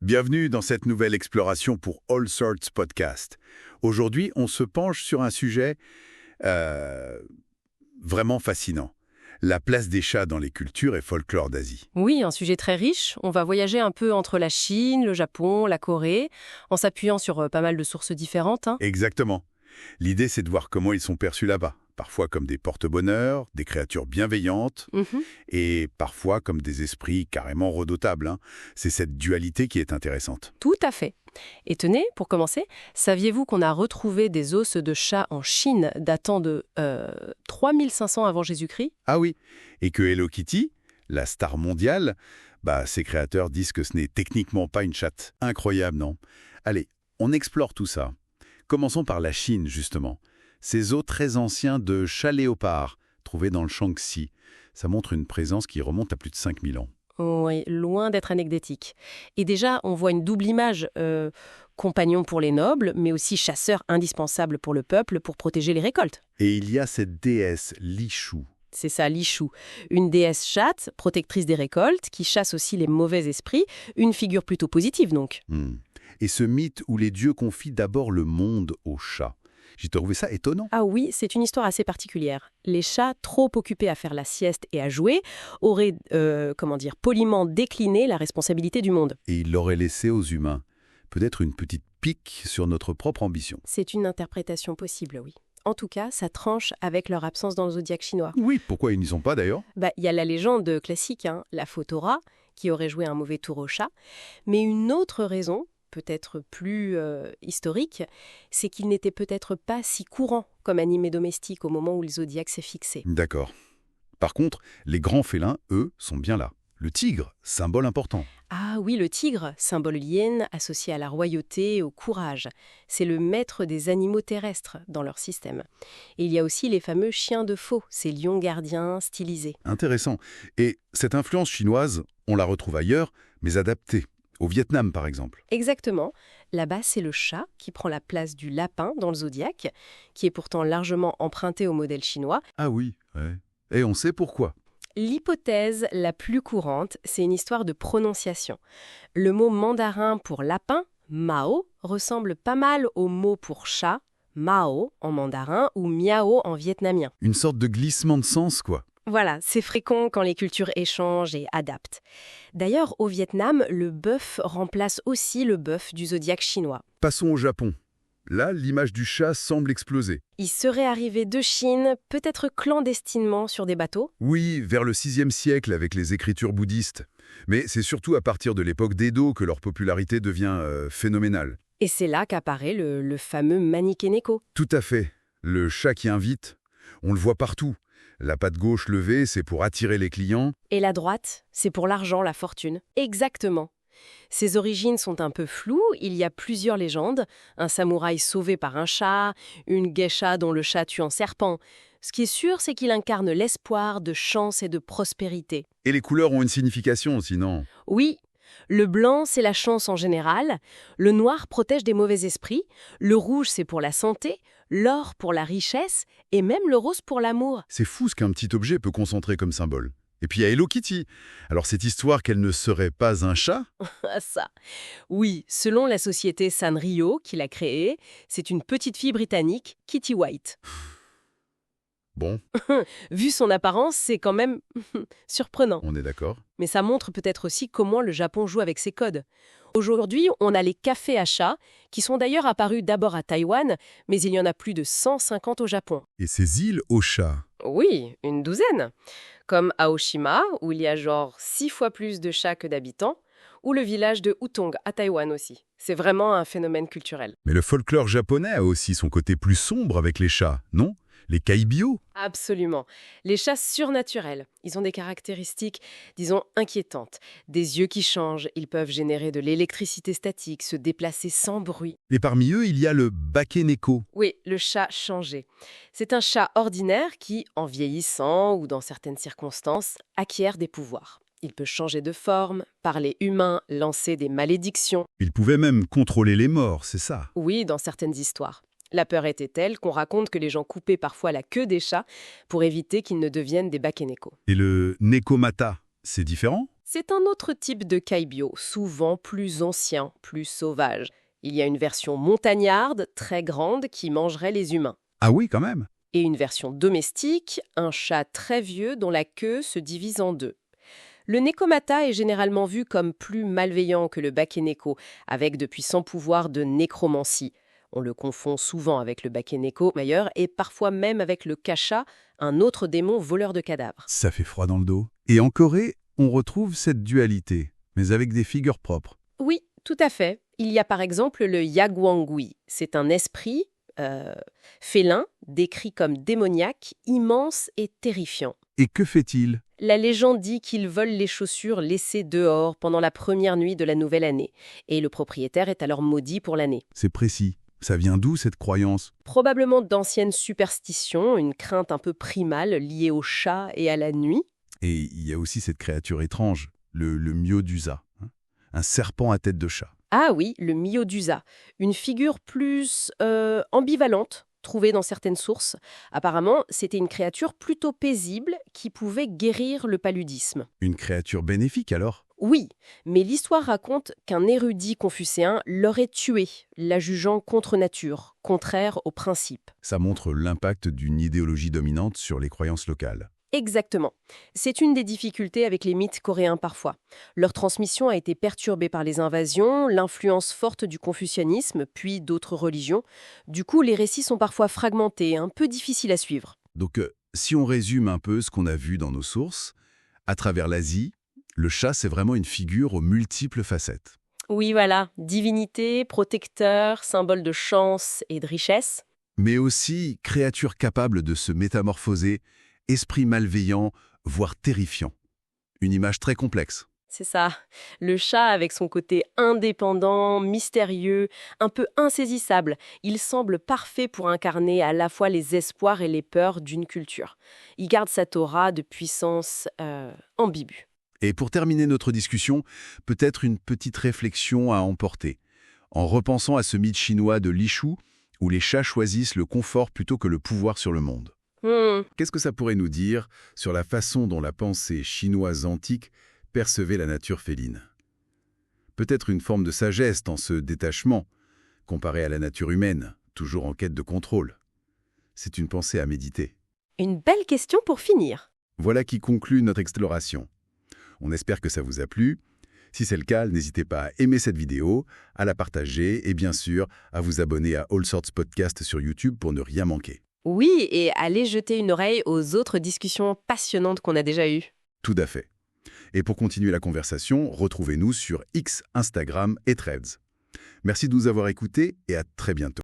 Bienvenue dans cette nouvelle exploration pour All Sorts Podcast. Aujourd'hui, on se penche sur un sujet vraiment fascinant. La place des chats dans les cultures et folklore d'Asie. Oui, un sujet très riche. On va voyager un peu entre la Chine, le Japon, la Corée, en s'appuyant sur pas mal de sources différentes. Exactement. L'idée, c'est de voir comment ils sont perçus là-bas. Parfois comme des porte-bonheur, des créatures bienveillantes, et parfois comme des esprits carrément redoutables. C'est cette dualité qui est intéressante. Tout à fait. Et tenez, pour commencer, saviez-vous qu'on a retrouvé des os de chats en Chine datant de 3500 avant Jésus-Christ? Ah oui, et que Hello Kitty, la star mondiale, ses créateurs disent que ce n'est techniquement pas une chatte. Incroyable, non? Allez, on explore tout ça. Commençons par la Chine, justement. Ces os très anciens de chats léopards, trouvés dans le Shaanxi. Ça montre une présence qui remonte à plus de 5000 ans. Oui, loin d'être anecdotique. Et déjà, on voit une double image, compagnon pour les nobles, mais aussi chasseur indispensable pour le peuple pour protéger les récoltes. Et il y a cette déesse, Li Shu. C'est ça, Li Shu, une déesse chatte, protectrice des récoltes, qui chasse aussi les mauvais esprits, une figure plutôt positive donc. Et ce mythe où les dieux confient d'abord le monde aux chats. J'ai trouvé ça étonnant. Ah oui, c'est une histoire assez particulière. Les chats, trop occupés à faire la sieste et à jouer, auraient, poliment décliné la responsabilité du monde. Et ils l'auraient laissé aux humains. Peut-être une petite pique sur notre propre ambition. C'est une interprétation possible, oui. En tout cas, ça tranche avec leur absence dans le zodiaque chinois. Oui, pourquoi ils n'y sont pas d'ailleurs? Il y a la légende classique, la Photora, qui aurait joué un mauvais tour au chat. Mais une autre raison, peut-être plus historique, c'est qu'il n'était peut-être pas si courant comme animé domestique au moment où le zodiaque s'est fixé. D'accord. Par contre, les grands félins, eux, sont bien là. Le tigre, symbole important. Ah oui, le tigre, symbole lien associé à la royauté et au courage. C'est le maître des animaux terrestres dans leur système. Et il y a aussi les fameux chiens de faux, ces lions gardiens stylisés. Intéressant. Et cette influence chinoise, on la retrouve ailleurs, mais adaptée. Au Vietnam, par exemple. Exactement. Là-bas, c'est le chat qui prend la place du lapin dans le zodiaque, qui est pourtant largement emprunté au modèle chinois. Ah oui, ouais. Et on sait pourquoi. L'hypothèse la plus courante, c'est une histoire de prononciation. Le mot mandarin pour lapin, mao, ressemble pas mal au mot pour chat, mao en mandarin ou miao en vietnamien. Une sorte de glissement de sens, quoi. Voilà, c'est fréquent quand les cultures échangent et adaptent. D'ailleurs, au Vietnam, le bœuf remplace aussi le bœuf du zodiaque chinois. Passons au Japon. Là, l'image du chat semble exploser. Il serait arrivé de Chine, peut-être clandestinement sur des bateaux. Oui, vers le VIe siècle avec les écritures bouddhistes. Mais c'est surtout à partir de l'époque d'Edo que leur popularité devient phénoménale. Et c'est là qu'apparaît le fameux Maniké Neko. Tout à fait. Le chat qui invite. On le voit partout. La patte gauche levée, c'est pour attirer les clients. Et la droite, c'est pour l'argent, la fortune. Exactement. Ses origines sont un peu floues, il y a plusieurs légendes. Un samouraï sauvé par un chat, une geisha dont le chat tue un serpent. Ce qui est sûr, c'est qu'il incarne l'espoir de chance et de prospérité. Et les couleurs ont une signification, sinon. Oui, le blanc, c'est la chance en général. Le noir protège des mauvais esprits. Le rouge, c'est pour la santé. L'or pour la richesse. Et même le rose pour l'amour. C'est fou ce qu'un petit objet peut concentrer comme symbole. Et puis il y a Hello Kitty. Alors cette histoire qu'elle ne serait pas un chat? Ah ça. Oui, selon la société Sanrio qui l'a créée, c'est une petite fille britannique, Kitty White. Bon, Vu son apparence, c'est quand même surprenant. on est d'accord. Mais ça montre peut-être aussi comment le Japon joue avec ses codes. Aujourd'hui, on a les cafés à chats, qui sont d'ailleurs apparus d'abord à Taïwan, mais il y en a plus de 150 au Japon. Et ces îles aux chats? Oui, une douzaine. Comme Aoshima, où il y a genre 6 fois plus de chats que d'habitants, ou le village de Hutong à Taïwan aussi. C'est vraiment un phénomène culturel. Mais le folklore japonais a aussi son côté plus sombre avec les chats, non? Les kaibyo? Absolument. Les chats surnaturels, ils ont des caractéristiques, disons, inquiétantes. Des yeux qui changent, ils peuvent générer de l'électricité statique, se déplacer sans bruit. Et parmi eux, il y a le bakeneko. Oui, le chat changé. C'est un chat ordinaire qui, en vieillissant ou dans certaines circonstances, acquiert des pouvoirs. Il peut changer de forme, parler humain, lancer des malédictions. Il pouvait même contrôler les morts, c'est ça? Oui, dans certaines histoires. La peur était telle qu'on raconte que les gens coupaient parfois la queue des chats pour éviter qu'ils ne deviennent des bakeneko. Et le nekomata, c'est différent? C'est un autre type de caillebotte, souvent plus ancien, plus sauvage. Il y a une version montagnarde, très grande, qui mangerait les humains. Ah oui, quand même. Et une version domestique, un chat très vieux dont la queue se divise en deux. Le Nekomata est généralement vu comme plus malveillant que le Bakeneko, avec de puissants pouvoirs de nécromancie. On le confond souvent avec le Bakeneko, d'ailleurs, et parfois même avec le Kasha, un autre démon voleur de cadavres. Ça fait froid dans le dos. Et en Corée, on retrouve cette dualité, mais avec des figures propres. Oui, tout à fait. Il y a par exemple le Yagwangui. C'est un esprit félin, décrit comme démoniaque, immense et terrifiant. Et que fait-il? La légende dit qu'il vole les chaussures laissées dehors pendant la première nuit de la nouvelle année, et le propriétaire est alors maudit pour l'année. C'est précis. Ça vient d'où cette croyance? Probablement d'anciennes superstitions, une crainte un peu primale liée au chat et à la nuit. Et il y a aussi cette créature étrange, le Myodusa, hein, un serpent à tête de chat. Ah oui, le Myodusa, une figure plus ambivalente, trouvée dans certaines sources. Apparemment, c'était une créature plutôt paisible qui pouvait guérir le paludisme. Une créature bénéfique alors? Oui, mais l'histoire raconte qu'un érudit confucéen l'aurait tuée, la jugeant contre nature, contraire aux principes. Ça montre l'impact d'une idéologie dominante sur les croyances locales. Exactement. C'est une des difficultés avec les mythes coréens parfois. Leur transmission a été perturbée par les invasions, l'influence forte du confucianisme, puis d'autres religions. Du coup, les récits sont parfois fragmentés, un peu difficiles à suivre. Donc, si on résume un peu ce qu'on a vu dans nos sources, à travers l'Asie, le chat, c'est vraiment une figure aux multiples facettes. Oui, voilà. Divinité, protecteur, symbole de chance et de richesse. Mais aussi créature capable de se métamorphoser, esprit malveillant, voire terrifiant. Une image très complexe. C'est ça. Le chat, avec son côté indépendant, mystérieux, un peu insaisissable, il semble parfait pour incarner à la fois les espoirs et les peurs d'une culture. Il garde cette aura de puissance ambiguë. Et pour terminer notre discussion, peut-être une petite réflexion à emporter. En repensant à ce mythe chinois de Lishu, où les chats choisissent le confort plutôt que le pouvoir sur le monde. Qu'est-ce que ça pourrait nous dire sur la façon dont la pensée chinoise antique percevait la nature féline? Peut-être une forme de sagesse dans ce détachement, comparé à la nature humaine, toujours en quête de contrôle. C'est une pensée à méditer. Une belle question pour finir. Voilà qui conclut notre exploration. On espère que ça vous a plu. Si c'est le cas, n'hésitez pas à aimer cette vidéo, à la partager et bien sûr à vous abonner à All Sorts Podcast sur YouTube pour ne rien manquer. Oui, et allez jeter une oreille aux autres discussions passionnantes qu'on a déjà eues. Tout à fait. Et pour continuer la conversation, retrouvez-nous sur X, Instagram et Threads. Merci de nous avoir écoutés et à très bientôt.